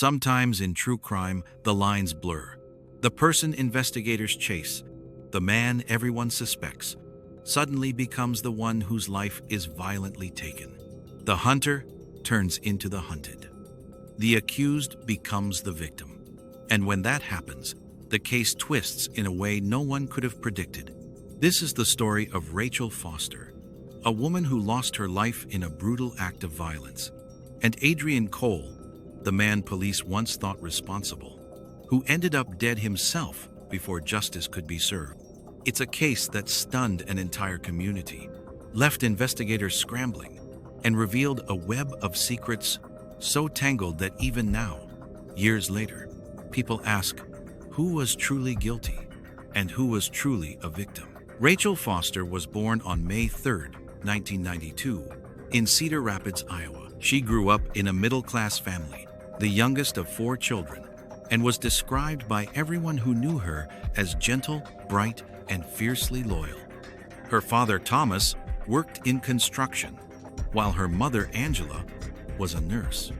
Sometimes in true crime, the lines blur. The person investigators chase, the man everyone suspects, suddenly becomes the one whose life is violently taken. The hunter turns into the hunted. The accused becomes the victim. And when that happens, the case twists in a way no one could have predicted. This is the story of Rachel Foster, a woman who lost her life in a brutal act of violence, and Adrian Cole, the man police once thought responsible, who ended up dead himself before justice could be served. It's a case that stunned an entire community, left investigators scrambling, and revealed a web of secrets so tangled that even now, years later, people ask, who was truly guilty and who was truly a victim? Rachel Foster was born on May 3, 1992, in Cedar Rapids, Iowa. She grew up in a middle-class family, the youngest of 4 children, and was described by everyone who knew her as gentle, bright, and fiercely loyal. Her father, Thomas, worked in construction, while her mother, Angela, was a nurse.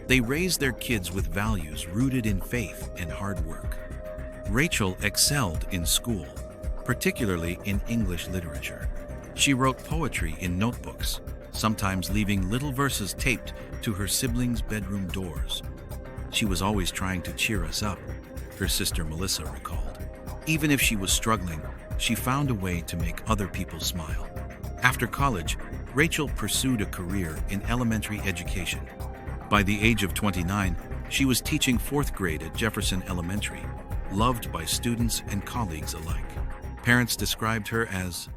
They raised their kids with values rooted in faith and hard work. Rachel excelled in school, particularly in English literature. She wrote poetry in notebooks, sometimes leaving little verses taped to her siblings' bedroom doors. She was always trying to cheer us up, her sister Melissa recalled. Even if she was struggling, she found a way to make other people smile. After college, Rachel pursued a career in elementary education. By the age of 29, she was teaching 4th grade at Jefferson Elementary, loved by students and colleagues alike. Parents described her as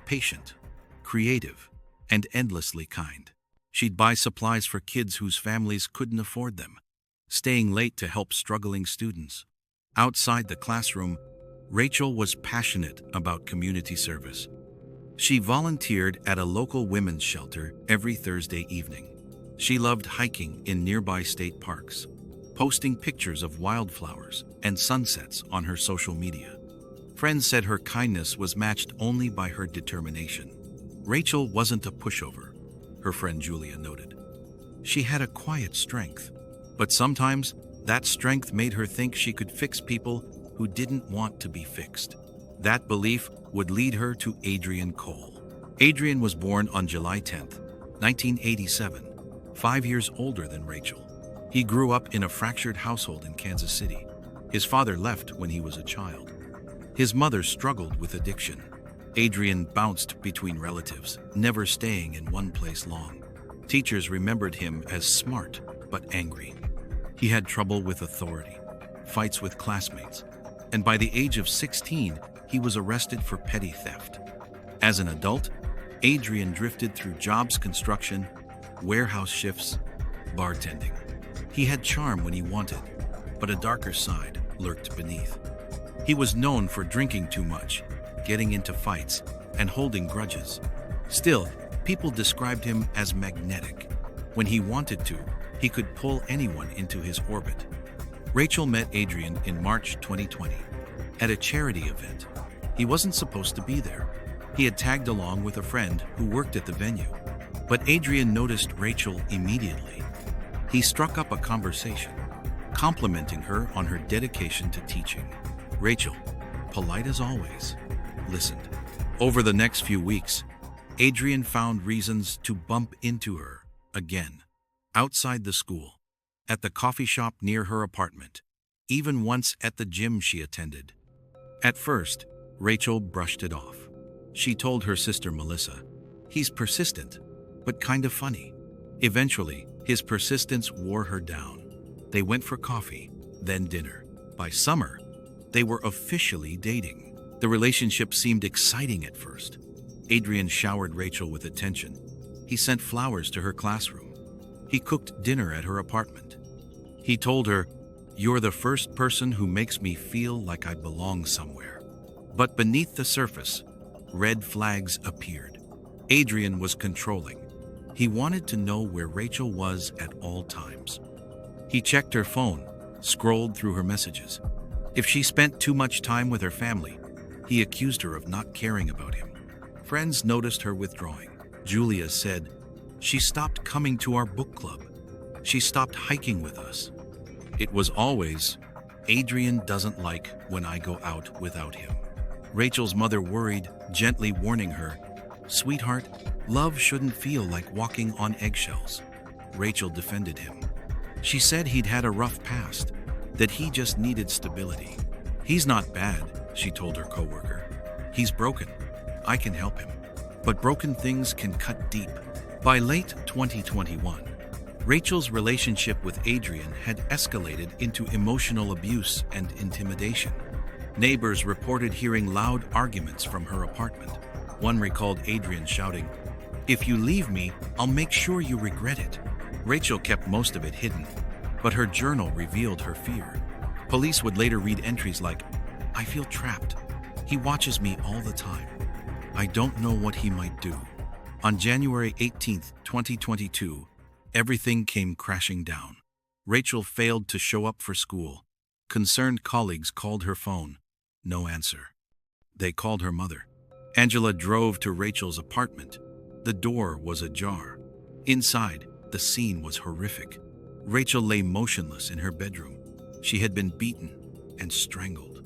patient, creative, and endlessly kind. She'd buy supplies for kids whose families couldn't afford them, staying late to help struggling students. Outside the classroom, Rachel was passionate about community service. She volunteered at a local women's shelter every Thursday evening. She loved hiking in nearby state parks, posting pictures of wildflowers and sunsets on her social media. Friends said her kindness was matched only by her determination. Rachel wasn't a pushover, her friend Julia noted. She had a quiet strength, but sometimes that strength made her think she could fix people who didn't want to be fixed. That belief would lead her to Adrian Cole. Adrian was born on July 10, 1987, 5 years older than Rachel. He grew up in a fractured household in Kansas City. His father left when he was a child. His mother struggled with addiction. Adrian bounced between relatives, never staying in one place long. Teachers remembered him as smart but angry. He had trouble with authority, fights with classmates, and by the age of 16, he was arrested for petty theft. As an adult, Adrian drifted through jobs, construction, warehouse shifts, bartending. He had charm when he wanted, but a darker side lurked beneath. He was known for drinking too much, getting into fights, and holding grudges. Still, people described him as magnetic. When he wanted to, he could pull anyone into his orbit. Rachel met Adrian in March 2020 at a charity event. He wasn't supposed to be there. He had tagged along with a friend who worked at the venue. But Adrian noticed Rachel immediately. He struck up a conversation, complimenting her on her dedication to teaching. Rachel, polite as always, listened. Over the next few weeks, Adrian found reasons to bump into her again, outside the school, at the coffee shop near her apartment, even once at the gym she attended. At first, Rachel brushed it off. She told her sister Melissa, "He's persistent, but kind of funny." Eventually, his persistence wore her down. They went for coffee, then dinner. By summer, they were officially dating. The relationship seemed exciting at first. Adrian showered Rachel with attention. He sent flowers to her classroom. He cooked dinner at her apartment. He told her, "You're the first person who makes me feel like I belong somewhere." But beneath the surface, red flags appeared. Adrian was controlling. He wanted to know where Rachel was at all times. He checked her phone, scrolled through her messages. If she spent too much time with her family, he accused her of not caring about him. Friends noticed her withdrawing. Julia said, "She stopped coming to our book club. She stopped hiking with us." It was always, "Adrian doesn't like when I go out without him." Rachel's mother worried, gently warning her, "Sweetheart, love shouldn't feel like walking on eggshells." Rachel defended him. She said he'd had a rough past, that he just needed stability. "He's not bad," she told her coworker. "He's broken. I can help him." But broken things can cut deep. By late 2021, Rachel's relationship with Adrian had escalated into emotional abuse and intimidation. Neighbors reported hearing loud arguments from her apartment. One recalled Adrian shouting, "If you leave me, I'll make sure you regret it." Rachel kept most of it hidden, but her journal revealed her fear. Police would later read entries like, "I feel trapped. He watches me all the time. I don't know what he might do." On January 18, 2022, everything came crashing down. Rachel failed to show up for school. Concerned colleagues called her phone. No answer. They called her mother. Angela drove to Rachel's apartment. The door was ajar. Inside, the scene was horrific. Rachel lay motionless in her bedroom. She had been beaten and strangled.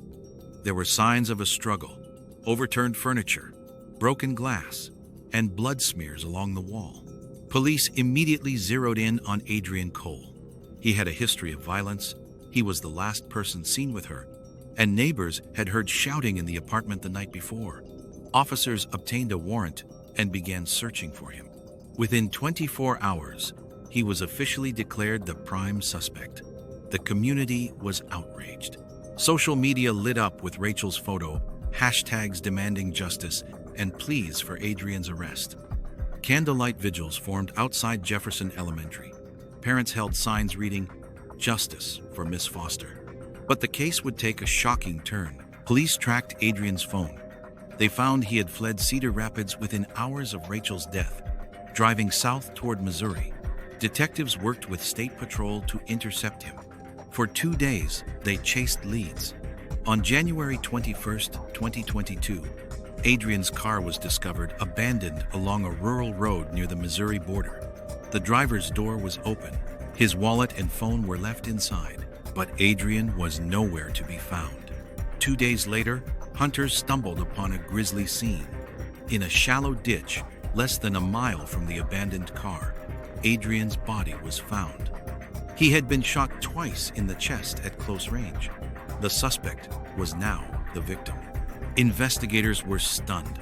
There were signs of a struggle: overturned furniture, broken glass, and blood smears along the wall. Police immediately zeroed in on Adrian Cole. He had a history of violence. He was the last person seen with her, and neighbors had heard shouting in the apartment the night before. Officers obtained a warrant and began searching for him. Within 24 hours, he was officially declared the prime suspect. The community was outraged. Social media lit up with Rachel's photo, hashtags demanding justice, and pleas for Adrian's arrest. Candlelight vigils formed outside Jefferson Elementary. Parents held signs reading, "Justice for Miss Foster." But the case would take a shocking turn. Police tracked Adrian's phone. They found he had fled Cedar Rapids within hours of Rachel's death, driving south toward Missouri. Detectives worked with State Patrol to intercept him. For 2 days, they chased leads. On January 21, 2022, Adrian's car was discovered abandoned along a rural road near the Missouri border. The driver's door was open. His wallet and phone were left inside, but Adrian was nowhere to be found. 2 days later, hunters stumbled upon a grisly scene. In a shallow ditch, less than a mile from the abandoned car, Adrian's body was found. He had been shot twice in the chest at close range. The suspect was now the victim. Investigators were stunned.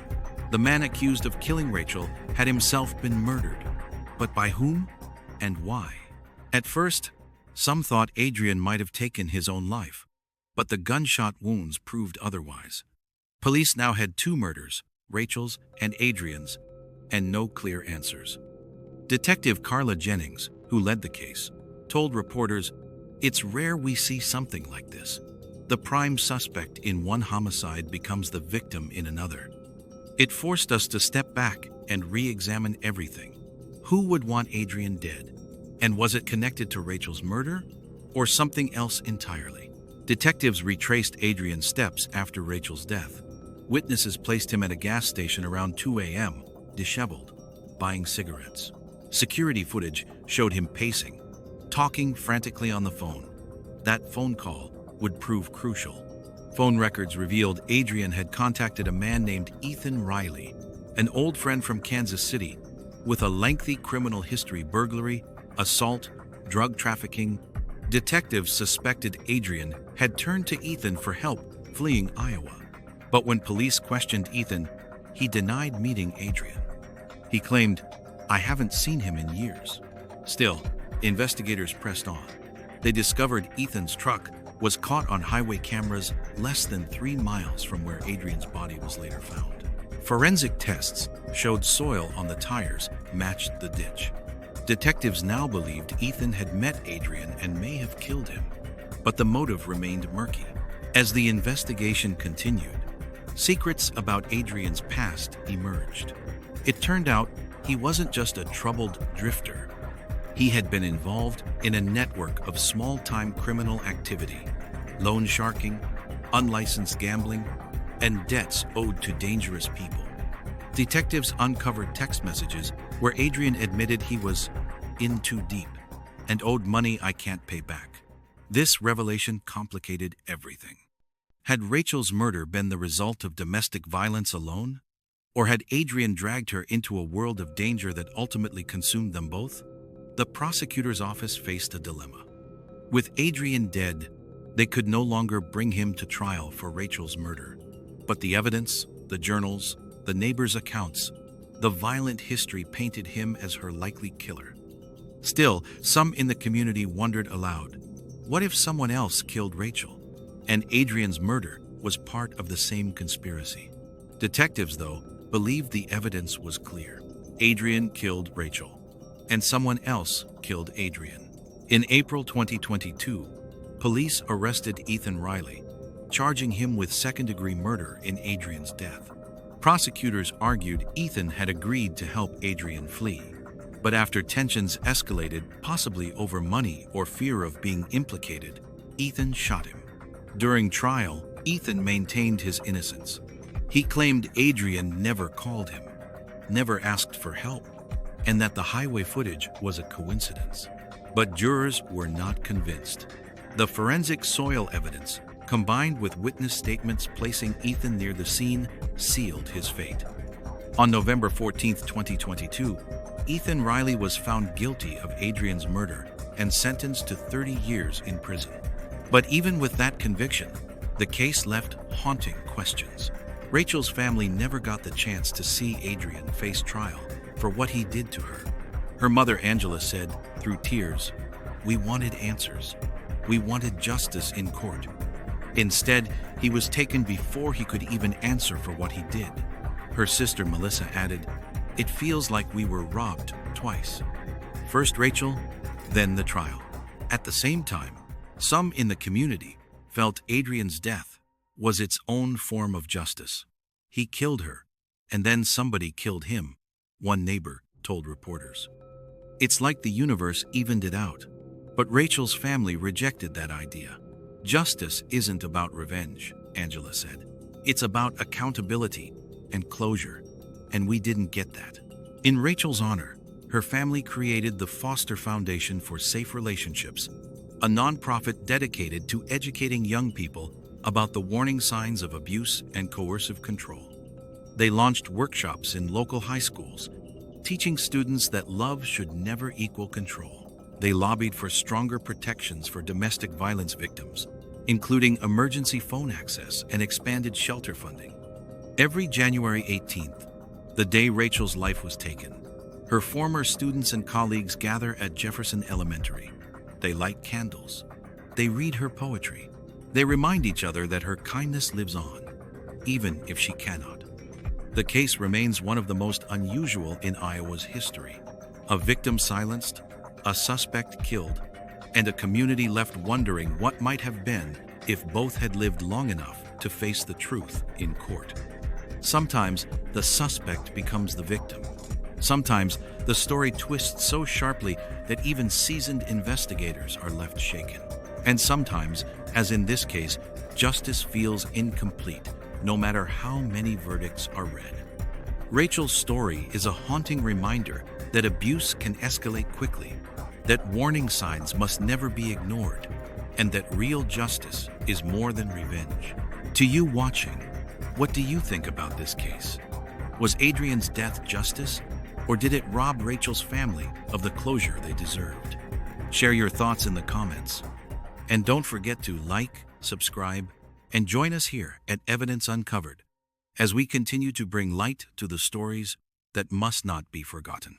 The man accused of killing Rachel had himself been murdered. But by whom and why? At first, some thought Adrian might have taken his own life, but the gunshot wounds proved otherwise. Police now had 2 murders, Rachel's and Adrian's, and no clear answers. Detective Carla Jennings, who led the case, told reporters, "It's rare we see something like this. The prime suspect in one homicide becomes the victim in another. It forced us to step back and re-examine everything. Who would want Adrian dead? And was it connected to Rachel's murder or something else entirely?" Detectives retraced Adrian's steps after Rachel's death. Witnesses placed him at a gas station around 2 a.m., disheveled, buying cigarettes. Security footage showed him pacing, talking frantically on the phone. That phone call would prove crucial. Phone records revealed Adrian had contacted a man named Ethan Riley, an old friend from Kansas City, with a lengthy criminal history: burglary, assault, drug trafficking. Detectives suspected Adrian had turned to Ethan for help fleeing Iowa. But when police questioned Ethan, he denied meeting Adrian. He claimed, "I haven't seen him in years." Still, investigators pressed on. They discovered Ethan's truck was caught on highway cameras less than 3 miles from where Adrian's body was later found. Forensic tests showed soil on the tires matched the ditch. Detectives now believed Ethan had met Adrian and may have killed him, but the motive remained murky. As the investigation continued, secrets about Adrian's past emerged. It turned out he wasn't just a troubled drifter. He had been involved in a network of small-time criminal activity, loan sharking, unlicensed gambling, and debts owed to dangerous people. Detectives uncovered text messages where Adrian admitted he was in too deep and owed money I can't pay back. This revelation complicated everything. Had Rachel's murder been the result of domestic violence alone? Or had Adrian dragged her into a world of danger that ultimately consumed them both? The prosecutor's office faced a dilemma. With Adrian dead, they could no longer bring him to trial for Rachel's murder. But the evidence, the journals, the neighbors' accounts, the violent history painted him as her likely killer. Still, some in the community wondered aloud, what if someone else killed Rachel? And Adrian's murder was part of the same conspiracy. Detectives, though, believed the evidence was clear. Adrian killed Rachel, and someone else killed Adrian. In April 2022, police arrested Ethan Riley, charging him with second-degree murder in Adrian's death. Prosecutors argued Ethan had agreed to help Adrian flee. But after tensions escalated, possibly over money or fear of being implicated, Ethan shot him. During trial, Ethan maintained his innocence. He claimed Adrian never called him, never asked for help, and that the highway footage was a coincidence. But jurors were not convinced. The forensic soil evidence, combined with witness statements placing Ethan near the scene, sealed his fate. On November 14, 2022, Ethan Riley was found guilty of Adrian's murder and sentenced to 30 years in prison. But even with that conviction, the case left haunting questions. Rachel's family never got the chance to see Adrian face trial for what he did to her. Her mother, Angela, said, through tears, "We wanted answers. We wanted justice in court." Instead, he was taken before he could even answer for what he did. Her sister, Melissa, added, "It feels like we were robbed twice. First Rachel, then the trial." At the same time, some in the community felt Adrian's death was its own form of justice. He killed her, and then somebody killed him, one neighbor told reporters. It's like the universe evened it out. But Rachel's family rejected that idea. Justice isn't about revenge, Angela said. It's about accountability and closure, and we didn't get that. In Rachel's honor, her family created the Foster Foundation for Safe Relationships, a nonprofit dedicated to educating young people about the warning signs of abuse and coercive control. They launched workshops in local high schools, teaching students that love should never equal control. They lobbied for stronger protections for domestic violence victims, including emergency phone access and expanded shelter funding. Every January 18th, the day Rachel's life was taken, her former students and colleagues gather at Jefferson Elementary. They light candles. They read her poetry. They remind each other that her kindness lives on, even if she cannot. The case remains one of the most unusual in Iowa's history. A victim silenced, a suspect killed, and a community left wondering what might have been if both had lived long enough to face the truth in court. Sometimes the suspect becomes the victim. Sometimes the story twists so sharply that even seasoned investigators are left shaken. And sometimes, as in this case, justice feels incomplete, no matter how many verdicts are read. Rachel's story is a haunting reminder that abuse can escalate quickly, that warning signs must never be ignored, and that real justice is more than revenge. To you watching, what do you think about this case? Was Adrian's death justice, or did it rob Rachel's family of the closure they deserved? Share your thoughts in the comments. And don't forget to like, subscribe, and join us here at Evidence Uncovered as we continue to bring light to the stories that must not be forgotten.